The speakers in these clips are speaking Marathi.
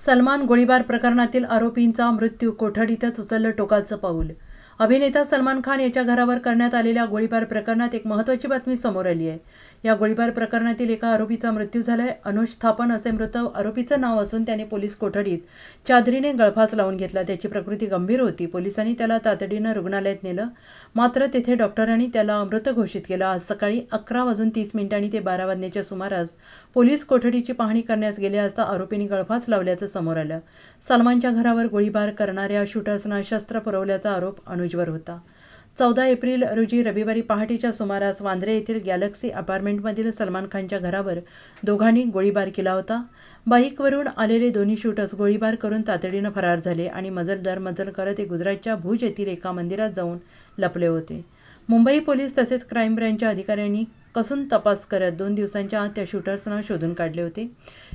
सलमान गोळीबार प्रकरणातील आरोपींचा मृत्यू कोठडीतच उचललं टोकाचं पाऊल। अभिनेता सलमान खान याच्या घरावर करण्यात आलेल्या गोळीबार प्रकरणात एक महत्त्वाची बातमी समोर आली आहे। या गोळीबार प्रकरणातील एका आरोपीचा मृत्यू झालाय। अनुज थापन असे मृत आरोपीचं नाव असून त्याने पोलीस कोठडीत चादरीने गळफास लावून घेतला। त्याची प्रकृती गंभीर होती। पोलिसांनी त्याला तातडीनं रुग्णालयात नेलं, मात्र तेथे डॉक्टरांनी त्याला मृत घोषित केलं। आज सकाळी 11:30 ते 12 वाजण्याच्या सुमारास पोलीस कोठडीची पाहणी करण्यास गेले असता आरोपींनी गळफास लावल्याचं समोर आलं। सलमानच्या घरावर गोळीबार करणाऱ्या शूटर्सना शस्त्र पुरवल्याचा आरोप अनुजवर होता। 14 एप्रिल रोजी रविवारी पहाटेच्या सुमारास वांद्रे येथील गॅलेक्सी अपार्टमेंटमधील सलमान खानच्या घरावर दोघांनी गोळीबार केला होता। बाईकवरून आलेले दोन्ही शूटर्स गोळीबार करून तातडीनं फरार झाले आणि मजल दर मजल करत ते गुजरातच्या भुज येथील एका मंदिरात जाऊन लपले होते। मुंबई पोलीस तसेच क्राईम ब्रँचच्या अधिकाऱ्यांनी कसून तपास करत 2 दिवसांच्या आत त्या शूटर्सना शोधून काढले होते।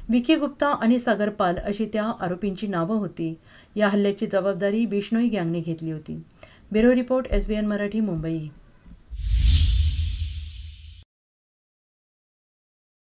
विकी गुप्ता आणि सागर पाल अशी त्या आरोपींची नावं होती। या हल्ल्याची जबाबदारी बिश्नोई गँगने घेतली होती। Bureau report SBN Marathi, Mumbai.